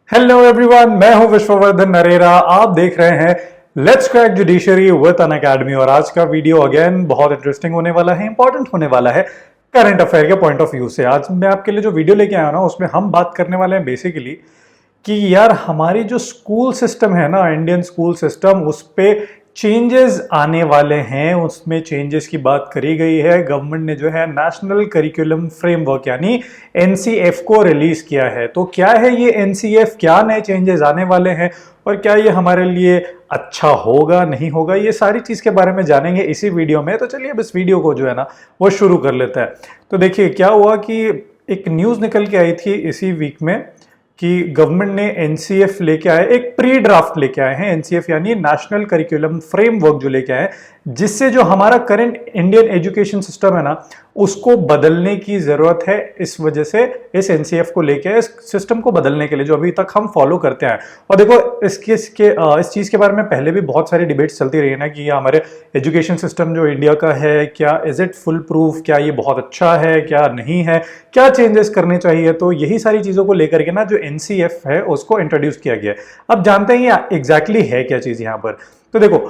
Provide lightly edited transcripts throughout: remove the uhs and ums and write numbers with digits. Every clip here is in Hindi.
हेलो एवरीवन, मैं हूं विश्ववर्धन नरेरा। आप देख रहे हैं let's crack judiciary with Unacademy. और आज का वीडियो अगेन बहुत इंटरेस्टिंग होने वाला है, इंपॉर्टेंट होने वाला है करंट अफेयर के पॉइंट ऑफ व्यू से। आज मैं आपके लिए जो वीडियो लेके आया हूं ना, उसमें हम बात करने वाले हैं बेसिकली कि यार हमारी जो स्कूल सिस्टम है ना, इंडियन स्कूल सिस्टम, उस पे चेंजेस आने वाले हैं। उसमें चेंजेस की बात करी गई है। गवर्नमेंट ने जो है नेशनल करिकुलम फ्रेमवर्क यानी एनसीएफ को रिलीज किया है। तो क्या है ये एनसीएफ, क्या नए चेंजेस आने वाले हैं और क्या ये हमारे लिए अच्छा होगा नहीं होगा, ये सारी चीज के बारे में जानेंगे इसी वीडियो में। तो चलिए अब इस वीडियो को जो है ना वो शुरू कर लेते हैं। तो देखिए क्या हुआ कि एक न्यूज निकल के आई थी इसी वीक में कि गवर्नमेंट ने एनसीएफ लेके आए, एक प्री ड्राफ्ट लेके आए हैं। एनसीएफ यानी नेशनल करिकुलम फ्रेमवर्क जो लेके आए, जिससे जो हमारा करंट इंडियन एजुकेशन सिस्टम है ना, उसको बदलने की जरूरत है। इस वजह से इस एनसीएफ को लेके, इस सिस्टम को बदलने के लिए जो अभी तक हम फॉलो करते हैं। और देखो इस चीज के बारे में पहले भी बहुत सारी डिबेट्स चलती रही है ना कि ये हमारे एजुकेशन सिस्टम जो इंडिया का है, क्या इज इट फुल प्रूफ, क्या ये बहुत अच्छा है, क्या नहीं है, क्या चेंजेस करने चाहिए। तो यही सारी चीजों को लेकर के ना जो एनसीएफ है उसको इंट्रोड्यूस किया गया है। अब जानते हैं ये एग्जैक्टली है क्या चीज यहाँ पर। तो देखो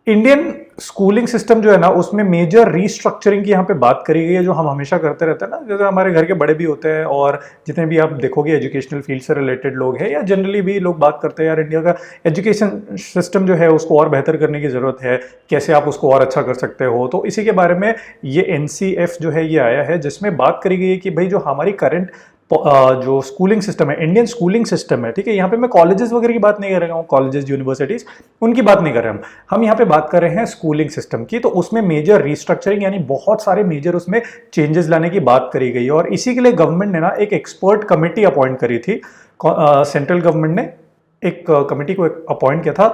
इंडियन स्कूलिंग सिस्टम जो है ना, उसमें मेजर रीस्ट्रक्चरिंग की यहाँ पे बात करी गई है, जो हम हमेशा करते रहते हैं ना। जैसे हमारे घर के बड़े भी होते हैं और जितने भी आप देखोगे एजुकेशनल फील्ड से रिलेटेड लोग हैं या जनरली भी लोग बात करते हैं, यार इंडिया का एजुकेशन सिस्टम जो है उसको और बेहतर करने की जरूरत है, कैसे आप उसको और अच्छा कर सकते हो। तो इसी के बारे में ये एनसीएफ जो है ये आया है, जिसमें बात करी गई है कि भाई जो हमारी करंट जो स्कूलिंग सिस्टम है, इंडियन स्कूलिंग सिस्टम है, ठीक है। यहाँ पे मैं कॉलेजेस वगैरह की बात नहीं कर रहा हूँ, कॉलेजेस यूनिवर्सिटीज उनकी बात नहीं कर रहे हम यहाँ पे बात कर रहे हैं स्कूलिंग सिस्टम की। तो उसमें मेजर रीस्ट्रक्चरिंग यानी बहुत सारे मेजर उसमें चेंजेस लाने की बात करी गई। और इसी के लिए गवर्नमेंट ने ना एक एक्सपर्ट कमेटी अपॉइंट करी थी। सेंट्रल गवर्नमेंट ने एक कमेटी को अपॉइंट किया था।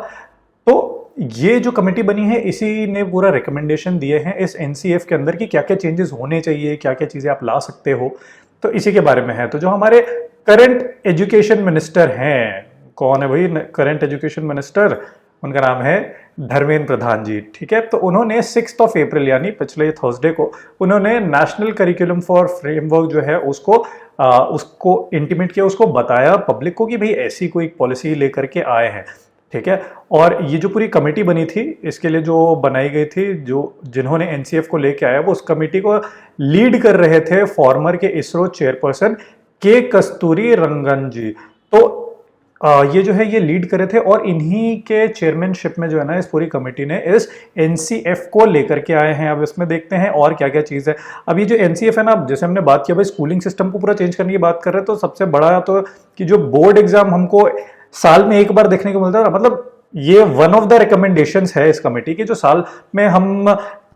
तो ये जो कमेटी बनी है, इसी ने पूरा रिकमेंडेशन दिए हैं इस एनसीएफ के अंदर कि क्या क्या चेंजेस होने चाहिए, क्या क्या चीजें आप ला सकते हो। तो इसी के बारे में है। तो जो हमारे करंट एजुकेशन मिनिस्टर हैं, कौन है भाई करंट एजुकेशन मिनिस्टर, उनका नाम है धर्मेंद्र प्रधान जी, ठीक है। तो उन्होंने 6 अप्रैल यानी पिछले थर्सडे को उन्होंने नेशनल करिकुलम फॉर फ्रेमवर्क जो है उसको इंटीमेट किया, उसको बताया पब्लिक को कि भाई ऐसी कोई पॉलिसी लेकर के आए हैं, ठीक है। और ये जो पूरी कमेटी बनी थी, इसके लिए जो बनाई गई थी, जो जिन्होंने एनसीएफ को लेके आया, वो उस कमेटी को लीड कर रहे थे फॉर्मर के इसरो चेयरपर्सन के कस्तूरी रंगन जी। तो ये जो है ये लीड करे थे और इन्हीं के चेयरमैनशिप में जो है ना इस पूरी कमेटी ने इस एनसीएफ को लेकर के आए हैं। अब इसमें देखते हैं और क्या क्या चीज़ है। अब ये जो एनसीएफ है ना, जैसे हमने बात किया भाई स्कूलिंग सिस्टम को पूरा चेंज करने की बात कर रहे हैं, तो सबसे बड़ा तो कि जो बोर्ड एग्जाम हमको साल में एक बार देखने को मिलता है, मतलब ये वन ऑफ द रिकमेंडेशंस है इस कमेटी की। जो साल में हम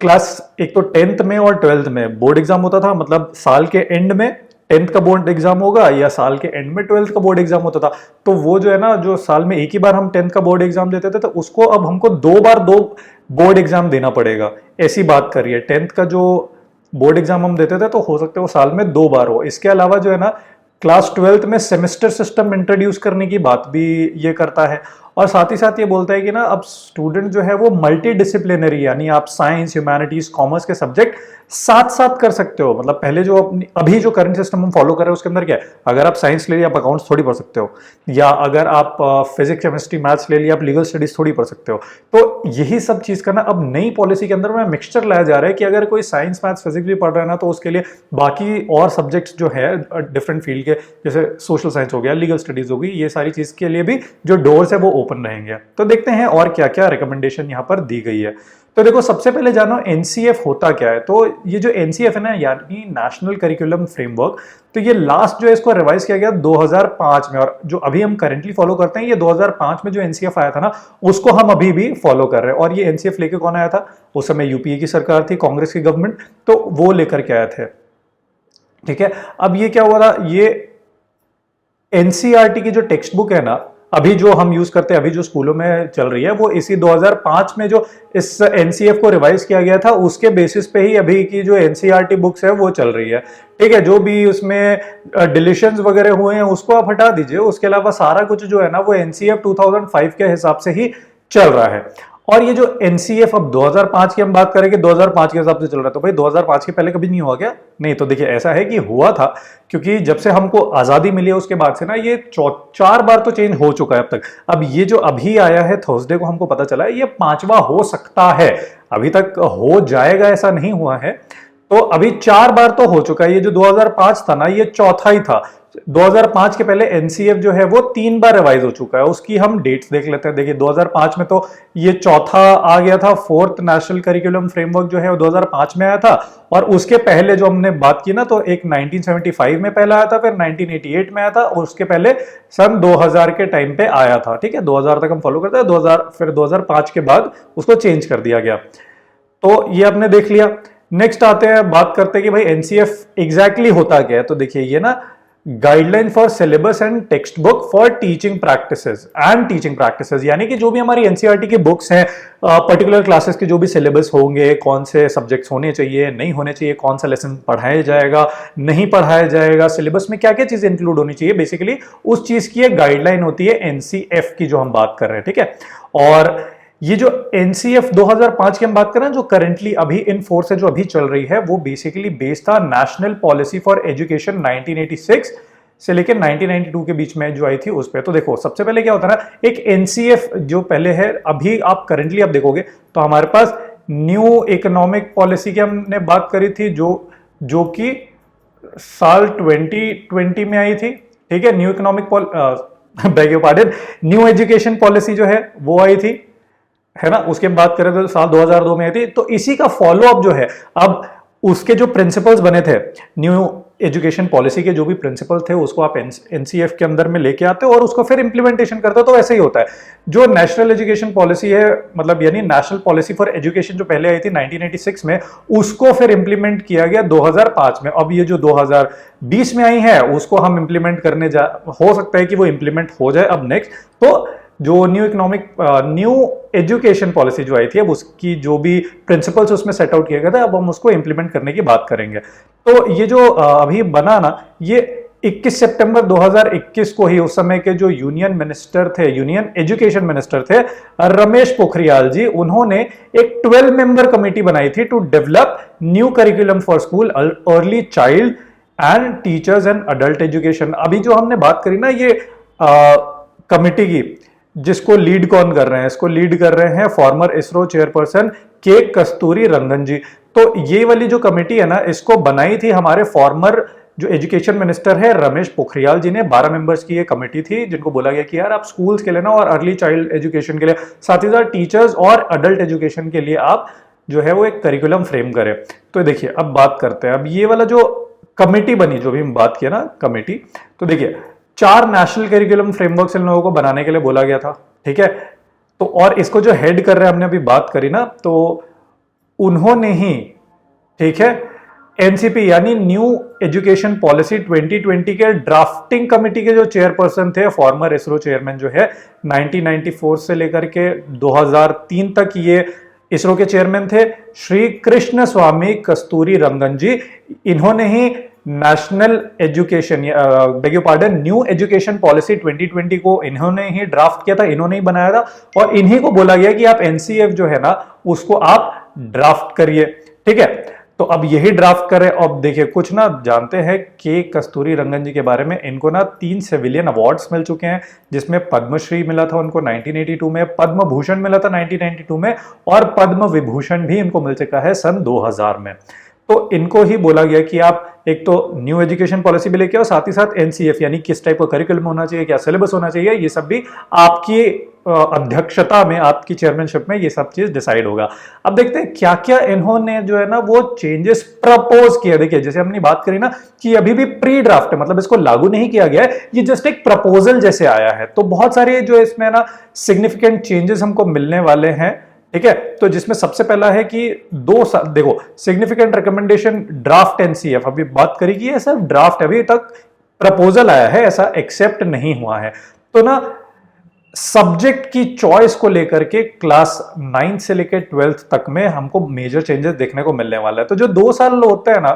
क्लास एक तो 10th में और 12th में बोर्ड एग्जाम होता था, मतलब साल के एंड में 10th का बोर्ड एग्जाम होगा या साल के एंड में 12th का बोर्ड एग्जाम होता था। तो वो जो है ना, जो साल में एक ही बार हम 10th का बोर्ड एग्जाम देते थे, तो उसको अब हमको 2 बार 2 बोर्ड एग्जाम देना पड़ेगा। ऐसी बात करिए, 10th का जो बोर्ड एग्जाम हम देते थे तो हो सकता है वो साल में 2 बार हो। इसके अलावा जो है ना क्लास 12th में सेमेस्टर सिस्टम इंट्रोड्यूस करने की बात भी ये करता है। और साथ ही साथ ये बोलता है कि ना अब स्टूडेंट जो है वो मल्टी डिसिप्लिनरी यानी आप साइंस, ह्यूमैनिटीज, कॉमर्स के सब्जेक्ट साथ साथ कर सकते हो। मतलब पहले जो अभी जो करंट सिस्टम हम फॉलो कर रहे हैं उसके अंदर क्या है, अगर आप साइंस ले लिया आप अकाउंट्स थोड़ी पढ़ सकते हो, या अगर आप फिजिक्स, केमिस्ट्री, मैथ्स ले लिया आप लीगल स्टडीज थोड़ी पढ़ सकते हो। तो यही सब चीज का ना अब नई पॉलिसी के अंदर में मिक्सचर लाया जा रहा है कि अगर कोई साइंस, मैथ्स, फिजिक्स भी पढ़ रहा है ना, तो उसके लिए बाकी और सब्जेक्ट्स जो है डिफरेंट फील्ड के, जैसे सोशल साइंस हो गया, लीगल स्टडीज हो गई, ये सारी चीज के लिए भी जो डोर्स है वो ओपन रहेंगे। तो देखते हैं और क्या क्या रिकमेंडेशन यहाँ पर दी गई है। तो देखो सबसे पहले जानो एनसीएफ होता क्या है। तो ये जो एनसीएफ है ना, यानी नेशनल करिकुलम फ्रेमवर्क, तो ये लास्ट जो है इसको रिवाइज किया गया 2005 में, और जो अभी हम करेंटली फॉलो करते हैं ये 2005 में जो एनसीएफ आया था ना, उसको हम अभी भी फॉलो कर रहे हैं। और ये एनसीएफ लेके कौन आया था, उस समय यूपीए की सरकार थी, कांग्रेस की गवर्नमेंट, तो वो लेकर के आए थे, ठीक है। अब ये क्या हुआ था, ये एनसीईआरटी की जो टेक्स्ट बुक है ना, अभी जो हम यूज करते हैं, अभी जो स्कूलों में चल रही है, वो इसी 2005 में जो इस एनसीएफ को रिवाइज किया गया था उसके बेसिस पे ही अभी की जो एनसीईआरटी बुक्स है वो चल रही है, ठीक है। जो भी उसमें डिलीशंस वगैरह हुए हैं उसको आप हटा दीजिए, उसके अलावा सारा कुछ जो है ना वो एनसीएफ 2005 के हिसाब से ही चल रहा है। और ये जो एनसीएफ अब 2005 की हम बात करें कि 2005 के हिसाब से चल रहा है, तो भाई 2005 के पहले कभी नहीं हुआ क्या? नहीं, तो देखिए ऐसा है कि हुआ था, क्योंकि जब से हमको आजादी मिली है उसके बाद से ना ये 4 बार तो चेंज हो चुका है अब तक। अब ये जो अभी आया है थर्सडे को हमको पता चला है, ये 5वां हो सकता है, अभी तक हो जाएगा ऐसा नहीं हुआ है। तो अभी 4 बार तो हो चुका है, ये जो 2005 था ना ये चौथा ही था। 2005 के पहले एनसीएफ जो है वो 3 बार रिवाइज हो चुका है, उसकी हम डेट्स देख लेते हैं। देखिए 2005 में तो ये चौथा आ गया था, 4th नेशनल करिकुलम फ्रेमवर्क जो है वो 2005 में आया था। और उसके पहले जो हमने बात की ना, तो एक 1975 में पहला आया था, फिर 1988 में आया था, और उसके पहले सन 2000 के टाइम पे आया था। ठीक है, 2000 तक हम फॉलो करते हैं, 2000 फिर 2005 के बाद उसको चेंज कर दिया गया। तो ये आपने देख लिया। नेक्स्ट आते हैं, बात करते हैं कि भाई एनसीएफ एग्जैक्टली होता क्या है। तो देखिए ये ना guideline for syllabus and text book for teaching practices यानी कि जो भी हमारी एनसीईआरटी की बुक्स हैं, पर्टिकुलर क्लासेस के जो भी सिलेबस होंगे, कौन से सब्जेक्ट्स होने चाहिए, नहीं होने चाहिए, कौन सा लेसन पढ़ाया जाएगा, नहीं पढ़ाया जाएगा, सिलेबस में क्या क्या चीजें इंक्लूड होनी चाहिए, बेसिकली उस चीज की एक गाइडलाइन होती है एनसीएफ की जो हम बात कर रहे हैं। ठीक है, और ये जो एनसीएफ 2005 की हम बात कर रहे हैं, जो करंटली अभी इन फोर्स है, जो अभी चल रही है, वो बेसिकली बेस्ड था नेशनल पॉलिसी फॉर एजुकेशन 1986 से लेकर 1992 के बीच में जो आई थी उस पे। तो देखो सबसे पहले क्या होता है ना, एक एनसीएफ जो पहले है, अभी आप करंटली आप देखोगे तो हमारे पास न्यू इकोनॉमिक पॉलिसी की हमने बात करी थी, जो कि साल 2020 में आई थी। ठीक है, new economic bag your pardon, new education policy जो है वो आई थी, है ना। उसके बात करें तो साल 2002 में आई थी। तो इसी का फॉलो अप जो है, अब उसके जो प्रिंसिपल्स बने थे न्यू एजुकेशन पॉलिसी के, जो भी प्रिंसिपल थे उसको आप एनसीएफ के अंदर में लेके आते हो और उसको फिर इंप्लीमेंटेशन करते हो। तो ऐसे ही होता है। जो नेशनल एजुकेशन पॉलिसी है, मतलब यानी नेशनल पॉलिसी फॉर एजुकेशन जो पहले आई थी 1986 में, उसको फिर इंप्लीमेंट किया गया 2005 में। अब ये जो 2020 में आई है उसको हम इंप्लीमेंट करने हो सकता है कि वो इंप्लीमेंट हो जाए अब नेक्स्ट। तो जो न्यू एजुकेशन पॉलिसी जो आई थी, अब उसकी जो भी प्रिंसिपल्स उसमें सेट आउट किया गया था, अब हम उसको इंप्लीमेंट करने की बात करेंगे। तो ये जो अभी बना ना, ये 21 सितंबर 2021 को ही उस समय के जो यूनियन एजुकेशन मिनिस्टर थे रमेश पोखरियाल जी, उन्होंने एक 12 मेंबर कमेटी बनाई थी to develop new curriculum for school, early child and teachers and adult education. अभी जो हमने बात करी ना ये कमेटी की, जिसको लीड कौन कर रहे हैं, इसको लीड कर रहे हैं फॉर्मर इसरो चेयरपर्सन के कस्तूरी रंगन जी। तो ये वाली जो कमेटी है ना, इसको बनाई थी हमारे फॉर्मर जो एजुकेशन मिनिस्टर है रमेश पोखरियाल जी ने। 12 मेंबर्स की ये कमेटी थी, जिनको बोला गया कि यार आप स्कूल्स के लिए ना, और अर्ली चाइल्ड एजुकेशन के लिए, साथ ही साथ टीचर्स और अडल्ट एजुकेशन के लिए आप जो है वो एक करिकुलम फ्रेम करें। तो देखिए अब बात करते हैं, अब ये वाला जो कमेटी बनी, जो भी हम बात किया ना कमेटी, तो देखिए 4 नेशनल करिकुलम फ्रेमवर्क इन लोगों को बनाने के लिए बोला गया था। ठीक है, तो और इसको जो हेड कर रहे हैं, हमने अभी बात करी ना, तो उन्होंने ही, ठीक है, एनसीपी यानी न्यू एजुकेशन पॉलिसी 2020 के ड्राफ्टिंग कमेटी के जो चेयरपर्सन थे, फॉर्मर इसरो चेयरमैन जो है, 1994 से लेकर के 2003 तक ये इसरो के चेयरमैन थे, श्री कृष्ण स्वामी कस्तूरी रंगन जी। इन्होंने ही national education beg your pardon new education policy 2020 को इन्होंने ही ड्राफ्ट किया था, इन्होंने ही बनाया था, और इन्हीं को बोला गया कि आप एनसीएफ जो है ना उसको आप ड्राफ्ट करिए। ठीक है, तो अब यही ड्राफ्ट करें। अब देखिए कुछ ना जानते हैं के कस्तूरी रंगन जी के बारे में। इनको ना 3 सिविलियन अवार्ड्स मिल चुके हैं, जिसमें पद्मश्री मिला था उनको 1982 में, पद्म भूषण मिला था 1992 में, और पद्म विभूषण भी इनको मिल चुका है सन 2000 में। तो इनको ही बोला गया कि आप एक तो न्यू एजुकेशन पॉलिसी भी लेके आओ, साथ ही साथ एनसीएफ यानी किस टाइप का करिकुलम होना चाहिए, क्या सिलेबस होना चाहिए, ये सब भी आपकी अध्यक्षता में, आपकी चेयरमैनशिप में ये सब चीज डिसाइड होगा। अब देखते हैं क्या क्या इन्होंने जो है ना वो चेंजेस प्रपोज किया। देखिए जैसे हमने बात करी ना कि अभी भी प्री ड्राफ्ट है, मतलब इसको लागू नहीं किया गया है, ये जस्ट एक प्रपोजल जैसे आया है। तो बहुत सारे जो इसमें ना सिग्निफिकेंट चेंजेस हमको मिलने वाले हैं। ठीक है, तो जिसमें सबसे पहला है कि देखो सिग्निफिकेंट रिकमेंडेशन ड्राफ्ट एनसीएफ, अभी बात करी कि ये सिर्फ ड्राफ्ट, अभी तक प्रपोजल आया है, ऐसा एक्सेप्ट नहीं हुआ है। तो ना सब्जेक्ट की चॉइस को लेकर के क्लास 9 से लेकर 12th तक में हमको मेजर चेंजेस देखने को मिलने वाला है। तो जो 2 साल होते हैं ना,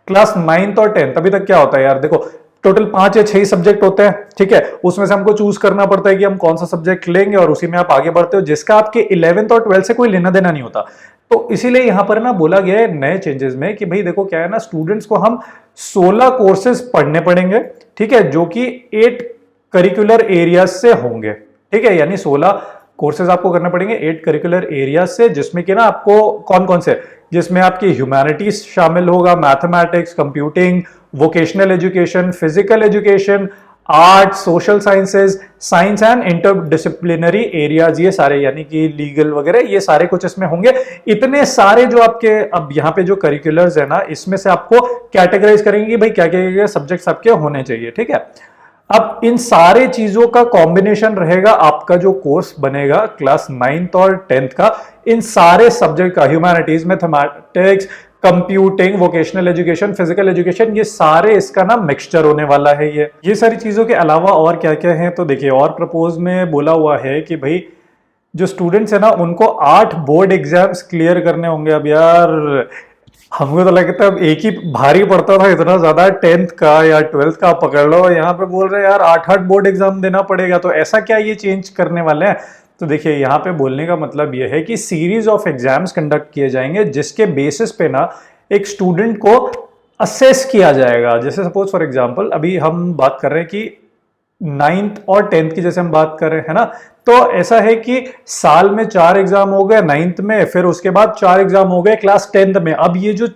क्लास 9th और 10th, अभी तक क्या होता है यार, देखो टोटल 5 या 6 सब्जेक्ट होते हैं, ठीक है। उसमें से हमको चूज करना पड़ता है कि हम कौन सा सब्जेक्ट लेंगे और उसी में आप आगे बढ़ते हो, जिसका आपके 11th और 12th से कोई लेना देना नहीं होता। तो इसीलिए यहां पर ना बोला गया है नए चेंजेस में कि भाई देखो क्या है ना, स्टूडेंट्स को हम 16 कोर्सेज पढ़ने पड़ेंगे, ठीक है, जो कि 8 करिकुलर एरियाज से होंगे, ठीक है। यानी 16 कोर्सेज आपको करने पड़ेंगे 8 करिकुलर एरियाज से, जिसमें कि ना आपको कौन कौन से, जिसमें आपकी ह्यूमैनिटीज शामिल होगा, mathematics, computing, vocational education, physical education, art, social sciences, science and interdisciplinary areas, ये सारे यानी कि लीगल वगैरह, ये सारे कुछ इसमें होंगे। इतने सारे जो आपके अब यहाँ पे जो करिकुलर्स है ना, इसमें से आपको कैटेगराइज करेंगे कि भाई क्या क्या सब्जेक्ट्स आपके होने चाहिए, ठीक है। अब इन सारे चीजों का कॉम्बिनेशन रहेगा आपका जो कोर्स बनेगा क्लास 9th और 10th का, इन सारे सब्जेक्ट का, humanities, mathematics, computing, vocational education, physical education, ये सारे इसका ना मिक्सचर होने वाला है। ये सारी चीजों के अलावा और क्या क्या है, तो देखिए और प्रपोज में बोला हुआ है कि भाई जो स्टूडेंट्स है ना, उनको 8 बोर्ड एग्जाम्स क्लियर करने होंगे। अब यार हमको तो लगता है अब एक ही भारी पड़ता था इतना ज्यादा, 10th का या 12th का पकड़ लो, यहाँ पे बोल रहे हैं यार 8 बोर्ड एग्जाम देना पड़ेगा। तो ऐसा क्या ये चेंज करने वाले हैं, तो देखिए यहाँ पे बोलने का मतलब ये है कि सीरीज ऑफ एग्जाम्स कंडक्ट किए जाएंगे, जिसके बेसिस पे ना एक स्टूडेंट को असेस किया जाएगा। जैसे सपोज फॉर एग्जांपल अभी हम बात कर रहे हैं कि 9th और 10th की जैसे हम बात कर रहे हैं ना, तो ऐसा है कि साल में 4 एग्जाम हो गए 9th में, फिर उसके बाद 4 एग्जाम हो गए क्लास 10th में। अब ये जो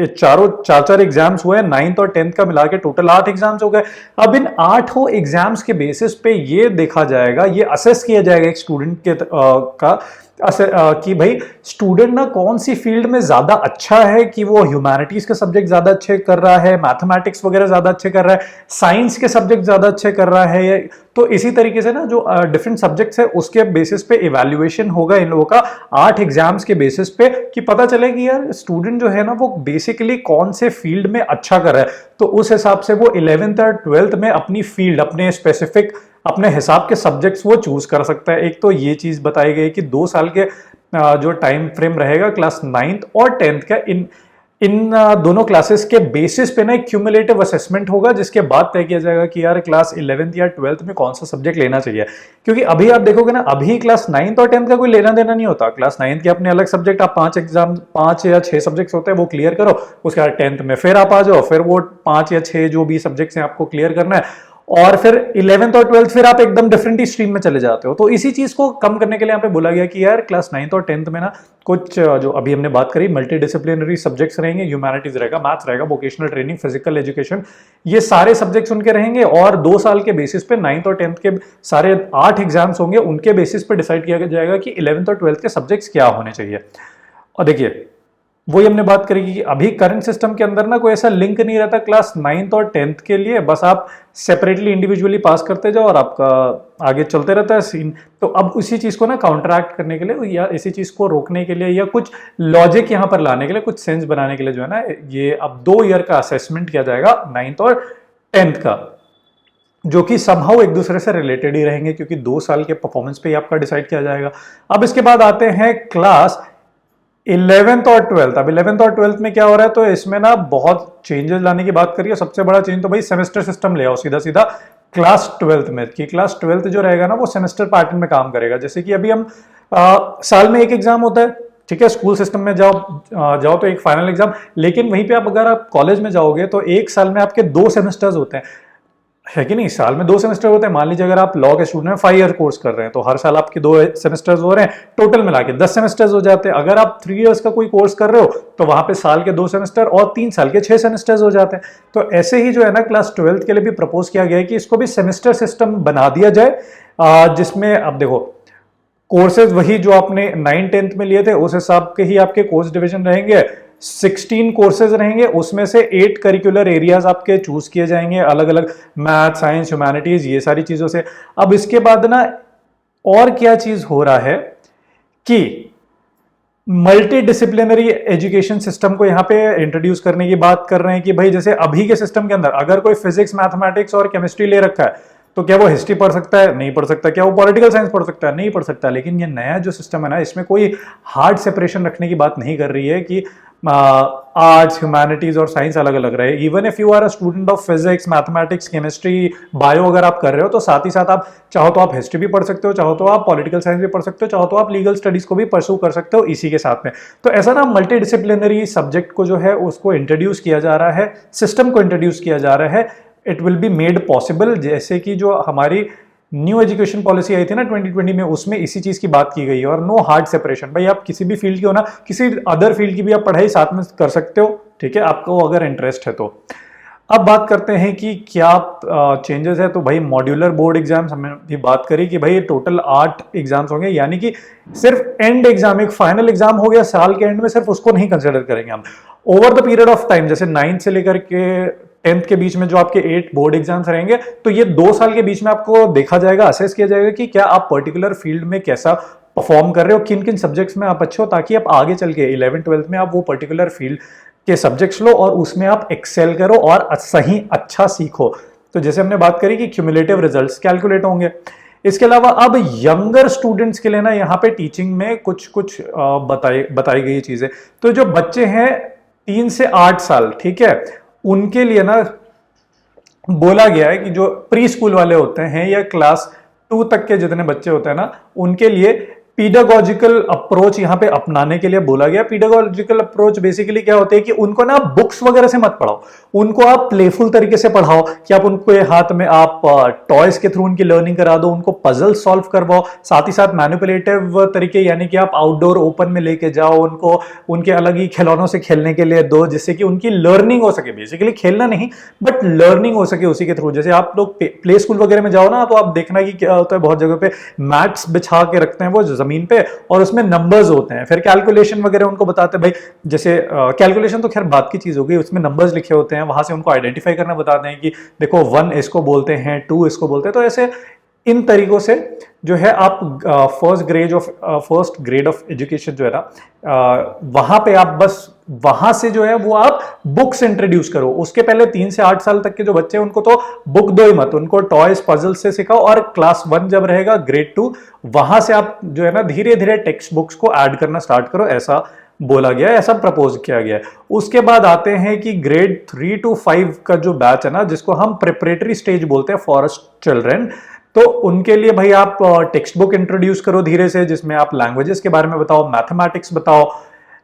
चार एग्जाम्स हुए 9th और 10th का मिला के टोटल 8 एग्जाम्स हो गए। अब इन 8 एग्जाम्स के बेसिस पे ये देखा जाएगा, ये असेस किया जाएगा एक स्टूडेंट के का कि भाई स्टूडेंट ना कौन सी फील्ड में ज्यादा अच्छा है, कि वो ह्यूमैनिटीज के सब्जेक्ट ज्यादा अच्छे कर रहा है, मैथमेटिक्स वगैरह ज्यादा अच्छे कर रहा है, साइंस के सब्जेक्ट ज्यादा अच्छे कर रहा है। तो इसी तरीके से ना जो डिफरेंट सब्जेक्ट्स है उसके बेसिस पे इवैल्यूएशन होगा इन लोगों का 8 एग्जाम्स के बेसिस पे, कि पता चले कि यार स्टूडेंट जो है ना वो बेसिकली कौन से फील्ड में अच्छा कर रहा है। तो उस हिसाब से वो 11th और 12th में अपनी फील्ड, अपने स्पेसिफिक, अपने हिसाब के सब्जेक्ट्स वो चूज कर सकता है। एक तो ये चीज बताई गई कि 2 साल के जो टाइम फ्रेम रहेगा क्लास 9th और 10th का, इन दोनों क्लासेस के बेसिस पे ना एक क्यूमुलेटिव असेसमेंट होगा, जिसके बाद तय किया जाएगा कि यार क्लास 11th या 12th में कौन सा सब्जेक्ट लेना चाहिए। क्योंकि अभी आप देखोगे ना, अभी क्लास 9th और 10th का कोई लेना देना नहीं होता। क्लास 9th के अपने अलग सब्जेक्ट, आप 5 या 6 सब्जेक्ट्स होते हैं वो क्लियर करो, उसके बाद 10th में फिर आप आ जाओ, फिर वो 5 या 6 जो भी सब्जेक्ट्स हैं आपको क्लियर करना है, और फिर 11th और 12th फिर आप एकदम डिफरेंट ही स्ट्रीम में चले जाते हो। तो इसी चीज को कम करने के लिए यहाँ पे बोला गया कि यार क्लास 9th और 10th में ना कुछ जो अभी हमने बात करी मल्टी डिसिप्लिनरी सब्जेक्ट्स रहेंगे, ह्यूमैनिटीज रहेगा, मैथ्स रहेगा, वोकेशनल ट्रेनिंग, फिजिकल एजुकेशन, ये सारे सब्जेक्ट्स उनके रहेंगे। और 2 साल के बेसिस पे 9th और 10th के सारे 8 एग्जाम्स होंगे, उनके बेसिस पे डिसाइड किया जाएगा कि 11th और 12th के सब्जेक्ट्स क्या होने चाहिए। और देखिए वही हमने बात करी कि अभी करंट सिस्टम के अंदर ना कोई ऐसा लिंक नहीं रहता क्लास 9th और 10th के लिए, बस आप सेपरेटली इंडिविजुअली पास करते जाओ और आपका आगे चलते रहता है सीन। तो अब उसी चीज को ना काउंटरैक्ट करने के लिए या इसी चीज को रोकने के लिए या कुछ लॉजिक यहाँ पर लाने के लिए, कुछ सेंस बनाने के लिए जो है ना, ये अब 2 ईयर का असेसमेंट किया जाएगा 9th और 10th का, जो कि समहाउ एक दूसरे से रिलेटेड ही रहेंगे, क्योंकि 2 साल के परफॉर्मेंस पे ही आपका डिसाइड किया जाएगा। अब इसके बाद आते हैं क्लास 11th और 12th। अब 11th और 12th में क्या हो रहा है, तो इसमें ना बहुत चेंजेस लाने की बात करिए। सबसे बड़ा चेंज तो भाई सेमेस्टर सिस्टम ले आओ सीधा सीधा क्लास 12th में, कि क्लास 12th जो रहेगा ना वो सेमेस्टर पैटर्न में काम करेगा। जैसे कि अभी हम साल में एक एग्जाम होता है, ठीक है, स्कूल सिस्टम में जाओ तो एक फाइनल एग्जाम, लेकिन वहीं पे आप अगर आप कॉलेज में जाओगे तो एक साल में आपके 2 सेमेस्टर्स होते हैं, है कि नहीं। साल में 2 सेमेस्टर होते हैं। मान लीजिए अगर आप लॉ के स्टूडेंट हैं, 5 ईयर कोर्स कर रहे हैं, तो हर साल आपके 2 सेमेस्टर्स हो रहे हैं, टोटल मिला के 10 सेमेस्टर्स हो जाते हैं। अगर आप 3 इयर्स का कोई कोर्स कर रहे हो तो वहां पे साल के 2 सेमेस्टर और 3 साल के 6 सेमेस्टर्स हो जाते हैं। तो ऐसे ही जो है ना क्लास 12th के लिए भी प्रपोज किया गया है कि इसको भी सेमेस्टर सिस्टम बना दिया जाए, जिसमें अब देखो कोर्सेज वही जो आपने 9-10th में लिए थे उस हिसाब के ही आपके कोर्स डिवीजन रहेंगे। 16 कोर्सेज रहेंगे, उसमें से 8 करिकुलर एरियाज आपके चूज किए जाएंगे, अलग अलग मैथ, साइंस, ह्यूमैनिटीज, ये सारी चीजों से। अब इसके बाद ना और क्या चीज हो रहा है कि मल्टी डिसिप्लिनरी एजुकेशन सिस्टम को यहां पे इंट्रोड्यूस करने की बात कर रहे हैं कि भाई जैसे अभी के सिस्टम के अंदर अगर कोई फिजिक्स, मैथमेटिक्स और केमिस्ट्री ले रखा है तो क्या वो हिस्ट्री पढ़ सकता है? नहीं पढ़ सकता। क्या वो पॉलिटिकल साइंस पढ़ सकता है? नहीं पढ़ सकता। लेकिन ये नया जो सिस्टम है ना, इसमें कोई हार्ड सेपरेशन रखने की बात नहीं कर रही है कि आर्ट्स, ह्यूमैनिटीज और साइंस अलग अलग रहे। Even if you are a student of physics, mathematics, chemistry, bio अगर आप कर रहे हो तो साथ ही साथ आप चाहो तो आप हिस्ट्री भी पढ़ सकते हो, चाहो तो आप पॉलिटिकल साइंस भी पढ़ सकते हो, चाहो तो आप लीगल स्टडीज को भी परस्यू कर सकते हो इसी के साथ में। तो ऐसा ना मल्टी डिसिप्लिनरी सब्जेक्ट को जो है उसको इंट्रोड्यूस किया जा रहा है, सिस्टम को इंट्रोड्यूस किया जा रहा है। It will be made possible, जैसे कि जो हमारी न्यू एजुकेशन पॉलिसी आई थी ना 2020 में, उसमें इसी चीज की बात की गई है। और नो हार्ड सेपरेशन, भाई आप किसी भी फील्ड की हो ना, किसी अदर फील्ड की भी आप पढ़ाई साथ में कर सकते हो, ठीक है, आपको अगर इंटरेस्ट है तो। अब बात करते हैं कि क्या चेंजेस है। तो भाई मॉड्यूलर बोर्ड एग्जाम्स हमने भी बात करी कि भाई टोटल 8 एग्जाम्स होंगे, यानी कि सिर्फ एंड एग्जाम, एक फाइनल एग्जाम हो गया साल के एंड में, सिर्फ उसको नहीं कंसिडर करेंगे हम। Over the period of time, जैसे 9th से लेकर के 10th के बीच में जो आपके 8 बोर्ड एग्जाम्स रहेंगे, तो ये 2 साल के बीच में आपको देखा जाएगा, असेस किया जाएगा कि क्या आप पर्टिकुलर फील्ड में कैसा परफॉर्म कर रहे हो, किन किन सब्जेक्ट्स में आप अच्छे हो, ताकि आप आगे चल के 11th 12th में आप वो पर्टिकुलर फील्ड के सब्जेक्ट्स लो और उसमें आप एक्सेल करो और सही अच्छा सीखो। तो जैसे हमने बात करी कि क्यूमुलेटिव रिजल्ट्स कैलकुलेट होंगे। इसके अलावा अब यंगर स्टूडेंट्स के लिए ना यहाँ पे टीचिंग में कुछ कुछ बताई गई चीजें। तो जो बच्चे हैं 3 से 8 साल, ठीक है, उनके लिए ना बोला गया है कि जो प्री स्कूल वाले होते हैं या क्लास 2 तक के जितने बच्चे होते हैं ना, उनके लिए पीडागोजिकल अप्रोच यहाँ पे अपनाने के लिए बोला गया। पीडागोजिकल अप्रोच बेसिकली क्या होती है कि उनको ना बुक्स वगैरह से मत पढ़ाओ, उनको आप प्लेफुल तरीके से पढ़ाओ, कि आप उनको हाथ में आप टॉयज के थ्रू उनकी लर्निंग करा दो, उनको पजल सॉल्व करवाओ, साथ ही साथ मैनिपुलेटिव तरीके, यानी कि आप आउटडोर ओपन में लेके जाओ उनको, उनके अलग ही खिलौनों से खेलने के लिए दो, जिससे कि उनकी लर्निंग हो सके। बेसिकली खेलना नहीं बट लर्निंग हो सके उसी के थ्रू। जैसे आप लोग प्ले स्कूल वगैरह में जाओ ना, तो आप देखना कि क्या होता है, बहुत जगह पे मैट्स बिछा के रखते हैं वो जमीन पे, और उसमें नंबर्स होते हैं, फिर कैलकुलेशन वगैरह उनको बताते हैं। भाई जैसे कैलकुलेशन तो खैर बात की चीज हो गई, उसमें नंबर्स लिखे होते हैं, वहां से उनको आइडेंटिफाई करना बताते हैं कि देखो 1 इसको बोलते हैं, 2 इसको बोलते हैं। तो ऐसे इन तरीकों से जो है आप फर्स्ट ग्रेड ऑफ एजुकेशन जो है ना, वहां पे आप बस वहां से जो है वो आप बुक्स इंट्रोड्यूस करो। उसके पहले 3 से 8 साल तक के जो बच्चे हैं उनको तो बुक दो ही मत, उनको टॉयज पजल से सिखाओ, और क्लास 1 जब रहेगा ग्रेड 2, वहां से आप जो है ना धीरे धीरे टेक्स्ट बुक्स को ऐड करना स्टार्ट करो, ऐसा बोला गया है, ऐसा प्रपोज किया गया है। उसके बाद आते हैं कि ग्रेड 3 to 5 का जो बैच है ना, जिसको हम प्रिपरेटरी स्टेज बोलते हैं फॉर चिल्ड्रन, तो उनके लिए भाई आप टेक्स्ट बुक इंट्रोड्यूस करो धीरे से, जिसमें आप लैंग्वेजेस के बारे में बताओ, मैथमेटिक्स बताओ,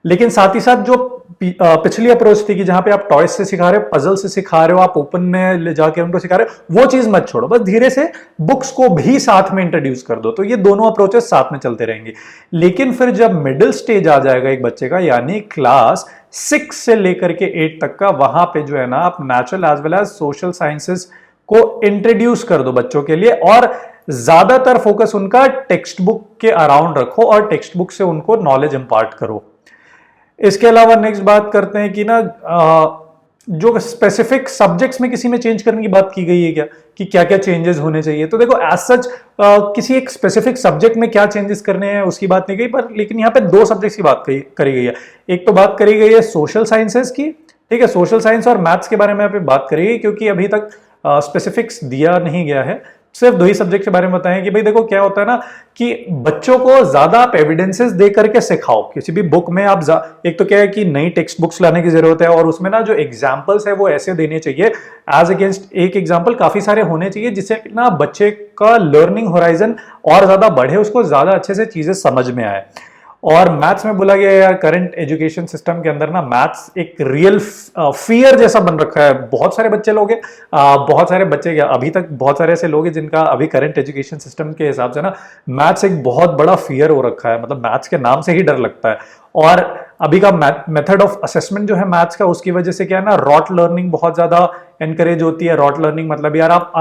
लेकिन साथ ही साथ जो पिछली अप्रोच थी कि जहां पे आप टॉयज से सिखा रहे हो, पजल से सिखा रहे हो, आप ओपन में ले जाके उनको सिखा रहे हो, वो चीज मत छोड़ो, बस धीरे से बुक्स को भी साथ में इंट्रोड्यूस कर दो। तो ये दोनों अप्रोचेस साथ में चलते रहेंगे। लेकिन फिर जब मिडिल स्टेज आ जाएगा एक बच्चे का, यानी क्लास 6 से लेकर के 8 तक का, वहां पे जो है ना आप natural as well as social sciences को इंट्रोड्यूस कर दो बच्चों के लिए, और ज्यादातर फोकस उनका टेक्स्ट बुक के अराउंड रखो और टेक्स्ट बुक से उनको नॉलेज इंपार्ट करो। इसके अलावा नेक्स्ट बात करते हैं कि ना जो स्पेसिफिक सब्जेक्ट्स में किसी में चेंज करने की बात की गई है क्या, कि क्या क्या चेंजेस होने चाहिए। तो देखो एज सच किसी एक स्पेसिफिक सब्जेक्ट में क्या चेंजेस करने हैं उसकी बात नहीं गई, पर लेकिन यहाँ पे 2 सब्जेक्ट्स की बात करी गई है। एक तो बात करी गई है सोशल साइंसेस की, ठीक है, सोशल साइंस और मैथ्स के बारे में यहाँ पे बात करी गई, क्योंकि अभी तक स्पेसिफिक्स दिया नहीं गया है, सिर्फ 2 ही सब्जेक्ट के बारे में बताएं कि भाई देखो क्या होता है ना, कि बच्चों को ज्यादा आप एविडेंसेस दे करके सिखाओ किसी भी बुक में। आप एक तो क्या है कि नई टेक्स्ट बुक्स लाने की जरूरत है, और उसमें ना जो एग्जांपल्स है वो ऐसे देने चाहिए, एज अगेंस्ट एक एग्जांपल काफी सारे होने चाहिए, जिससे ना बच्चे का लर्निंग होराइजन और ज्यादा बढ़े, उसको ज्यादा अच्छे से चीजें समझ में आए। और मैथ्स में बोला गया यार, करंट एजुकेशन सिस्टम के अंदर ना मैथ्स एक रियल फियर जैसा बन रखा है। बहुत सारे बच्चे लोग हैं, बहुत सारे बच्चे क्या, अभी तक बहुत सारे ऐसे लोग हैं जिनका अभी करंट एजुकेशन सिस्टम के हिसाब से ना मैथ्स एक बहुत बड़ा फियर हो रखा है, मतलब मैथ्स के नाम से ही डर लगता है। और अभी का मेथड ऑफ असेसमेंट जो है मैथ्स का, उसकी वजह से क्या है ना, रॉट लर्निंग बहुत ज्यादा एनकरेज होती है। रॉट लर्निंग मतलब यार आप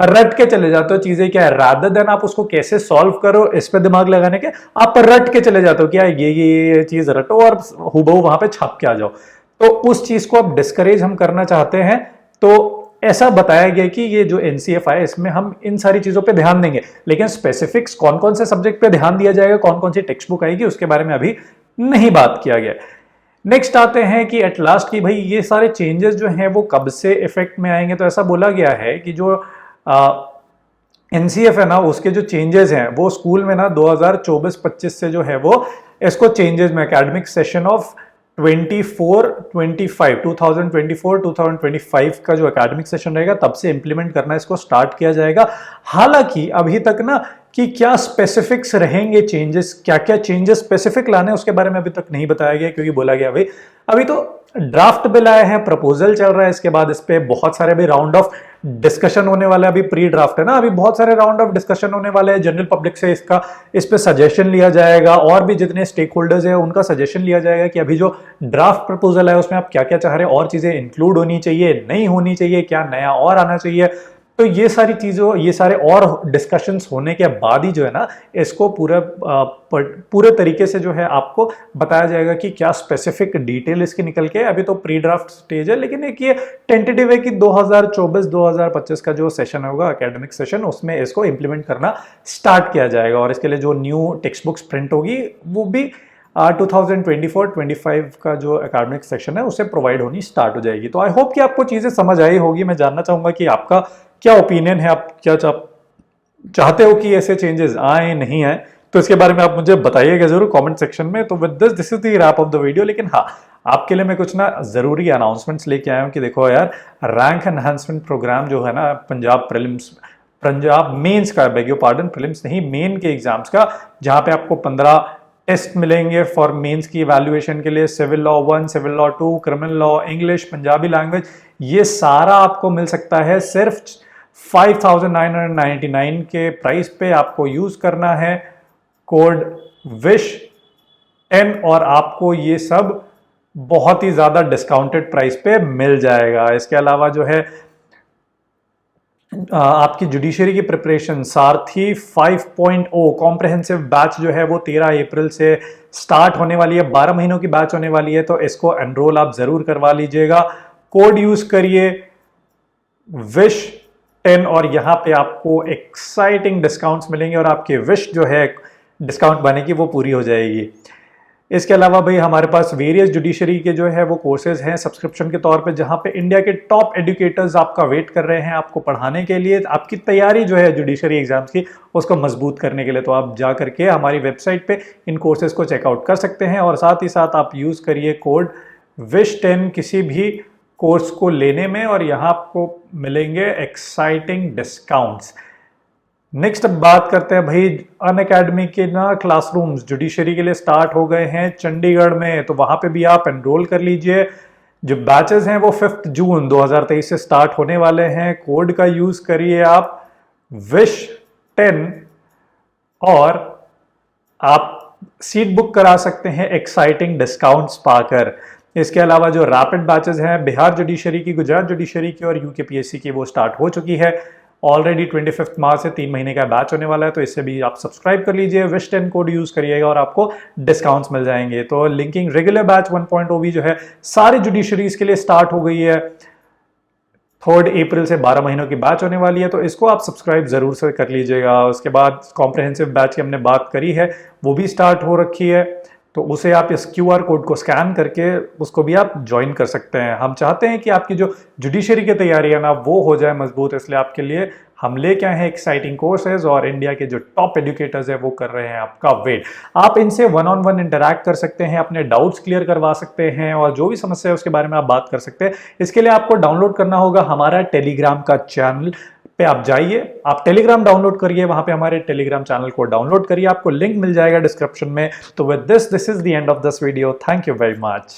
रट के चले जाते हो चीजें, क्या है, रादर देन आप उसको कैसे सॉल्व करो इस पे दिमाग लगाने के, आप रट के चले जाते हो, क्या ये चीज रटो और हुबहू वहां पे छाप के आ जाओ। तो उस चीज को अब डिस्करेज हम करना चाहते हैं। तो ऐसा बताया गया कि ये जो एनसीएफ है इसमें हम इन सारी चीजों पे ध्यान देंगे, लेकिन स्पेसिफिक्स कौन कौन से सब्जेक्ट पे ध्यान दिया जाएगा, कौन कौन सी टेक्स्ट बुक आएगी, उसके बारे में अभी नहीं बात किया गया। नेक्स्ट आते हैं कि एट लास्ट की भाई ये सारे चेंजेस जो हैं वो कब से इफेक्ट में आएंगे। तो ऐसा बोला गया है कि जो एनसीएफ है ना, उसके जो चेंजेस हैं वो स्कूल में ना 2024-25 से जो है वो इसको चेंजेस में एकेडमिक सेशन ऑफ 2024 का जो एकेडमिक सेशन रहेगा तब से इंप्लीमेंट करना इसको स्टार्ट किया जाएगा। हालांकि अभी तक ना कि क्या स्पेसिफिक्स रहेंगे चेंजेस, क्या क्या चेंजेस स्पेसिफिक लाने उसके बारे में अभी तक नहीं बताया गया, क्योंकि बोला गया भाई अभी तो ड्राफ्ट बिल आए हैं, प्रपोजल चल रहा है, इसके बाद इस पे बहुत सारे भी राउंड ऑफ डिस्कशन होने वाला है। अभी प्री ड्राफ्ट है ना, अभी बहुत सारे राउंड ऑफ डिस्कशन होने वाले हैं, जनरल पब्लिक से इस पे सजेशन लिया जाएगा और भी जितने स्टेक होल्डर्स हैं उनका सजेशन लिया जाएगा कि अभी जो ड्राफ्ट प्रपोजल है उसमें आप क्या क्या चाह रहे हैं, और चीजें इंक्लूड होनी चाहिए, नहीं होनी चाहिए, क्या नया और आना चाहिए। तो ये सारी चीजों, ये सारे और डिस्कशंस होने के बाद ही जो है ना इसको पूरे तरीके से जो है आपको बताया जाएगा कि क्या स्पेसिफिक डिटेल इसकी निकल के। अभी तो प्री ड्राफ्ट स्टेज है, लेकिन एक ये टेंटेटिव है कि 2024-2025 का जो सेशन होगा एकेडमिक सेशन, उसमें इसको इंप्लीमेंट करना स्टार्ट किया जाएगा। और इसके लिए जो न्यू टेक्स्ट बुक्स प्रिंट होगी वो भी 2024-25 का जो एकेडमिक सेशन है उसे प्रोवाइड होनी स्टार्ट हो जाएगी। तो आई होप कि आपको चीजें समझ आई होगी। मैं जानना चाहूंगा कि आपका क्या ओपिनियन है, आप क्या चाहते हो कि ऐसे चेंजेस आए नहीं आए, तो इसके बारे में आप मुझे बताइएगा जरूर कमेंट सेक्शन में। तो with this is the wrap of the video. लेकिन हाँ, आपके लिए मैं कुछ ना जरूरी अनाउंसमेंट्स लेके आया हूं कि देखो यार, रैंक एनहांसमेंट प्रोग्राम जो है ना पंजाब मेंस का, बेग योर पार्डन, प्रीलिम्स नहीं, मेन के एग्जाम्स का, जहां पे आपको 15 टेस्ट मिलेंगे फॉर मेंस की इवैल्यूएशन के लिए। Civil law 1, civil law 2, criminal law, English, Punjabi language, ये सारा आपको मिल सकता है सिर्फ 5,999 के प्राइस पे। आपको यूज करना है कोड WISH10 और आपको ये सब बहुत ही ज्यादा डिस्काउंटेड प्राइस पे मिल जाएगा। इसके अलावा जो है आपकी जुडिशरी की प्रिपरेशन सारथी 5.0 कॉम्प्रहेंसिव बैच जो है वो 13 अप्रैल से स्टार्ट होने वाली है, 12 महीनों की बैच होने वाली है। तो इसको एनरोल आप जरूर करवा लीजिएगा। कोड यूज करिए WISH10 और यहाँ पे आपको एक्साइटिंग डिस्काउंट्स मिलेंगे और आपके विश जो है डिस्काउंट बनेगी वो पूरी हो जाएगी। इसके अलावा भाई हमारे पास वेरियस जुडिशरी के जो है वो कोर्सेज हैं सब्सक्रिप्शन के तौर पे, जहां पे इंडिया के टॉप एजुकेटर्स आपका वेट कर रहे हैं आपको पढ़ाने के लिए, आपकी तैयारी जो है जुडिशरी एग्जाम्स की उसको मजबूत करने के लिए। तो आप जा करके हमारी वेबसाइट पे इन कोर्सेज को चेकआउट कर सकते हैं और साथ ही साथ आप यूज करिए कोड WISH10 किसी भी कोर्स को लेने में और यहाँ आपको मिलेंगे एक्साइटिंग डिस्काउंट्स। नेक्स्ट अब बात करते हैं भाई, अनअकैडमी के ना क्लासरूम्स जुडिशरी के लिए स्टार्ट हो गए हैं चंडीगढ़ में, तो वहां पे भी आप एनरोल कर लीजिए। जो बैचेस हैं वो 5 जून 2023 से स्टार्ट होने वाले हैं। कोड का यूज करिए आप WISH10 और आप सीट बुक करा सकते हैं एक्साइटिंग डिस्काउंट्स पाकर। इसके अलावा जो रैपिड बैचेस हैं बिहार जुडिशरी की, गुजरात जुडिशरी की और यूकेपीएससी की, वो स्टार्ट हो चुकी है ऑलरेडी। 25 मार्च से 3 महीने का बैच होने वाला है, तो इससे भी आप सब्सक्राइब कर लीजिए। WISH10 कोड यूज करिएगा और आपको डिस्काउंट्स मिल जाएंगे। तो लिंकिंग रेगुलर बैच 1.0 भी जो है सारी जुडिशरीज के लिए स्टार्ट हो गई है। 3 अप्रैल से 12 महीनों की बैच होने वाली है, तो इसको आप सब्सक्राइब जरूर से कर लीजिएगा। उसके बाद कॉम्प्रहेंसिव बैच की हमने बात करी है, वो भी स्टार्ट हो रखी है, तो उसे आप इस QR कोड को स्कैन करके उसको भी आप ज्वाइन कर सकते हैं। हम चाहते हैं कि आपकी जो जुडिशरी की तैयारी है ना वो हो जाए मजबूत, इसलिए आपके लिए हम लेके आए हैं एक्साइटिंग कोर्सेज और इंडिया के जो टॉप एजुकेटर्स है वो कर रहे हैं आपका वेट। आप इनसे 1-on-1 इंटरैक्ट कर सकते हैं, अपने डाउट्स क्लियर करवा सकते हैं और जो भी समस्या है उसके बारे में आप बात कर सकते हैं। इसके लिए आपको डाउनलोड करना होगा हमारा टेलीग्राम का चैनल पे आप जाइए, आप टेलीग्राम डाउनलोड करिए, वहां पे हमारे टेलीग्राम चैनल को डाउनलोड करिए, आपको लिंक मिल जाएगा डिस्क्रिप्शन में। तो with this is the end of this video. Thank you very much.